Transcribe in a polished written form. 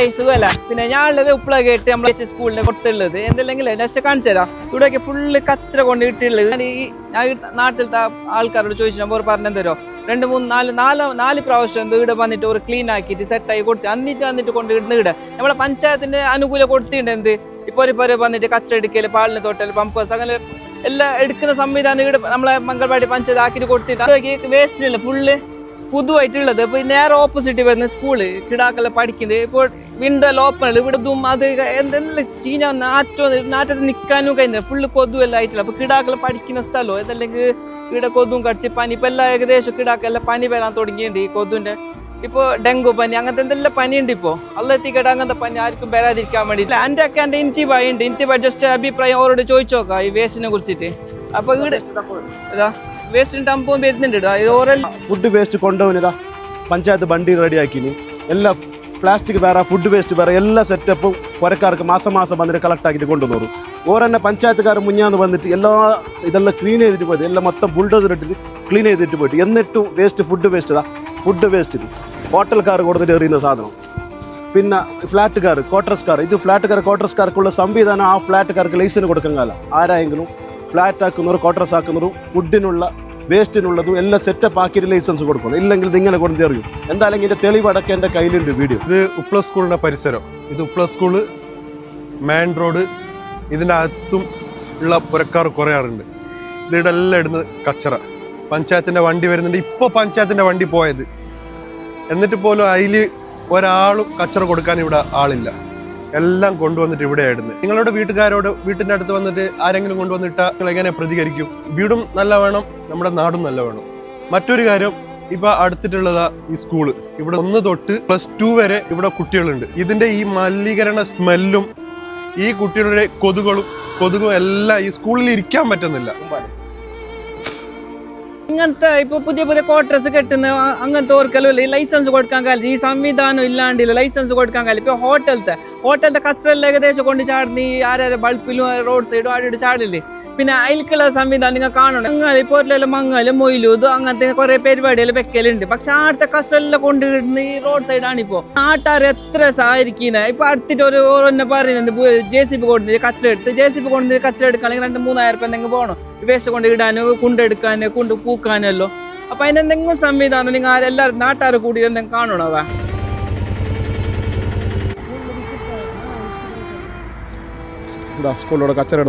Hi സുഖമല്ല. പിന്നെ ഞാനുള്ളത് ഉപ്പളകേട്ട് നമ്മളെ സ്കൂളിനെ കൊടുത്തുള്ളത് എന്തെല്ലെങ്കിൽ നെക്സ്റ്റ് കാണിച്ചു തരാം. ഇവിടെയൊക്കെ ഫുള്ള് കത്ര കൊണ്ട് ഇട്ടുള്ളത്. ഞാൻ നാട്ടിലത്തെ ആൾക്കാരോട് ചോദിച്ചു പറഞ്ഞെന്തരോ 2 3 4 പ്രാവശ്യം ഇവിടെ വന്നിട്ട് ഒരു ക്ലീൻ ആക്കിയിട്ട് സെറ്റായി കൊടുത്ത് എന്നിട്ട് കൊണ്ട് ഇടുന്ന ഇവിടെ നമ്മളെ പഞ്ചായത്തിന്റെ അനുകൂലം കൊടുത്തിട്ടുണ്ട്. എന്ത് ഇപ്പൊ വന്നിട്ട് കച്ച എടുക്കല്, പാലിന് തൊട്ടൽ, പമ്പേഴ്സ് അങ്ങനെ എല്ലാം എടുക്കുന്ന സംവിധാനം ഇവിടെ നമ്മളെ മംഗൾവാടി പഞ്ചായത്ത് ആക്കിയിട്ട് കൊടുത്തിട്ട് വേസ്റ്റ് ഇല്ല ഫുള്ള് പുതുവായിട്ടുള്ളത്. ഇപ്പൊ നേരെ ഓപ്പോസിറ്റ് വരുന്ന സ്കൂള് കിടാക്കളെ പഠിക്കുന്നത് ഇപ്പോൾ വിൻഡോ ഓപ്പൺ ഇവിടതും അത് എന്തെല്ലാം ചീഞ്ഞ നാട്ടത്തിൽ നിൽക്കാനും കഴിഞ്ഞില്ല. ഫുള്ള് കൊതുവെല്ലാം ആയിട്ടില്ല. അപ്പൊ കിടാക്കളെ പഠിക്കുന്ന സ്ഥലമോ അതല്ലെങ്കിൽ ഇവിടെ കൊതും കടിച്ച് പനി ഇപ്പൊ എല്ലാം ഏകദേശം കിടാക്കെല്ലാം പനി വരാൻ തുടങ്ങിയിട്ടുണ്ട്. ഈ കൊതുവിന്റെ ഇപ്പൊ ഡെങ്കു പനി അങ്ങനത്തെ എന്തെല്ലാം പനിയുണ്ട്. ഇപ്പൊ അല്ലെത്തിക്കട അങ്ങനത്തെ പനി ആർക്കും വരാതിരിക്കാൻ വേണ്ടിയില്ല. എൻ്റെ ഒക്കെ എൻ്റെ ഇന്ത്യബ ജസ്റ്റ് അഭിപ്രായം അവരോട് ചോദിച്ചു നോക്കാം ഈ വേസ്റ്റിനെ കുറിച്ചിട്ട്. അപ്പൊ ഇവിടെ വേസ്റ്റ് ടമ്പും വരുന്നുണ്ട്. ഫുഡ് വേസ്റ്റ് കൊണ്ടുപോകുന്നതാ പഞ്ചായത്ത് വണ്ടി റെഡിയാക്കിനി. എല്ലാ പ്ലാസ്റ്റിക് വേറെ ഫുഡ് വേസ്റ്റ് വേറെ എല്ലാ സെറ്റപ്പും പുരക്കാർക്ക് മാസം വന്നിട്ട് കളക്ട് ആക്കിയിട്ട് കൊണ്ടുവന്നു. ഓരെന്നെ പഞ്ചായത്തുകാർ മുന്നാന്ന് വന്നിട്ട് ഇതെല്ലാം ക്ലീൻ ചെയ്തിട്ട് പോയിട്ട് എല്ലാം മൊത്തം ബുൾഡോസർ ഇട്ടിട്ട് ക്ലീൻ ചെയ്തിട്ട് പോയിട്ട് എന്നിട്ടും വേസ്റ്റ് ഫുഡ് വേസ്റ്റ് ഇത് ഹോട്ടൽക്കാർ കൊടുത്തിട്ട് എറിയുന്ന സാധനം. പിന്നെ ഫ്ലാറ്റുകാർ ക്വാർട്ടേഴ്സ്കാർക്കുള്ള സംവിധാനം ആ ഫ്ലാറ്റുകാർക്ക് ലൈസൻസ് കൊടുക്കാൻ കാലം ആരായെങ്കിലും ഫ്ലാറ്റ് ആക്കുന്നവരും ക്വാർട്ടേഴ്സ് ആക്കുന്നവരും ഫുഡിനുള്ള വേസ്റ്റിനുള്ളതും എല്ലാം സെറ്റപ്പ് ആക്കിയിട്ട് ലൈസൻസ് കൊടുക്കണം. ഇല്ലെങ്കിൽ ഇത് ഇങ്ങനെ കൊണ്ട് എറിയും. എന്തായാലും ഇതിൻ്റെ തെളിവടക്കം എൻ്റെ കയ്യിലുണ്ട് വീഡിയോ. ഇത് ഉപ്പള സ്കൂളിൻ്റെ പരിസരം. ഇത് ഉപ്പള സ്കൂള് മെയിൻ റോഡ്. ഇതിൻ്റെ അകത്തും ഉള്ള പുരക്കാർ കുറയാറുണ്ട്. ഇതിവിടെ എല്ലാം ഇടുന്നത് കച്ചറ. പഞ്ചായത്തിൻ്റെ വണ്ടി വരുന്നുണ്ട്. ഇപ്പോൾ പഞ്ചായത്തിൻ്റെ വണ്ടി പോയത് എന്നിട്ട് പോലും അതിൽ ഒരാളും കച്ചറ കൊടുക്കാൻ ഇവിടെ ആളില്ല. എല്ലാം കൊണ്ടുവന്നിട്ട് ഇവിടെ ഇടുന്നത്. നിങ്ങളുടെ വീട്ടിൻ്റെ അടുത്ത് വന്നിട്ട് ആരെങ്കിലും കൊണ്ടുവന്നിട്ടാൽ നിങ്ങൾ എങ്ങനെ പ്രതികരിക്കും? വീടും നല്ല വേണം, നമ്മുടെ നാടും നല്ല വേണം. മറ്റൊരു കാര്യം, ഇപ്പൊ അടുത്തിട്ടുള്ളതാ ഈ സ്കൂള്. ഇവിടെ 1 തൊട്ട് +2 വരെ ഇവിടെ കുട്ടികളുണ്ട്. ഇതിന്റെ ഈ മലിനീകരണ സ്മെല്ലും ഈ കുട്ടികളുടെ കൊതുകും എല്ലാം ഈ സ്കൂളിൽ ഇരിക്കാൻ പറ്റുന്നില്ല. ഇങ്ങനത്തെ ഇപ്പൊ പുതിയ ക്വാർട്ടേഴ്സ് കെട്ടുന്ന അങ്ങനത്തെ ഓർക്കലും ലൈസൻസ് കൊടുക്കാൻ കാലം ഈ സംവിധാനം ഇല്ലാണ്ടില്ല. ലൈസൻസ് കൊടുക്കാൻ കാലം ഇപ്പൊ ഹോട്ടലത്തെ കച്ചറെല്ലാം ഏകദേശം കൊണ്ട് ചാടുന്ന ഈ ആരെ ബൾപ്പിലും റോഡ് സൈഡും ആടിയിട്ട് ചാടില്ലേ. പിന്നെ അയൽക്കുള്ള സംവിധാനം നിങ്ങൾ കാണണം. ഇപ്പോൾ മങ്ങലും മൊയിലും ഇത് അങ്ങനത്തെ കുറെ പരിപാടികൾ വെക്കലുണ്ട്. പക്ഷെ ആടത്തെ കച്ചറെല്ലാം കൊണ്ടിടുന്ന ഈ റോഡ് സൈഡാണ്. ഇപ്പൊ നാട്ടുകാർ എത്ര സഹായിക്കുന്നത്. ഇപ്പൊ അടുത്തിട്ട് ഓരോന്നെ പറയുന്നത് JCB കൊണ്ടുവന്നിട്ട് കച്ചറ എടുക്കുകയാണെങ്കിൽ 2-3 രൂപ എന്തെങ്കിലും പോകണം വേസ്റ്റ് കൊണ്ട് ഇടാനോ കൊണ്ടെടുക്കാനോ കൊണ്ട് പൂക്കാനല്ലോ. അപ്പൊ അതിനെന്തെങ്കിലും സംവിധാനം നിങ്ങൾ എല്ലാവരും നാട്ടുകാർ കൂടി എന്തെങ്കിലും കാണണോ? സ്കൂളിലൂടെ കച്ചറ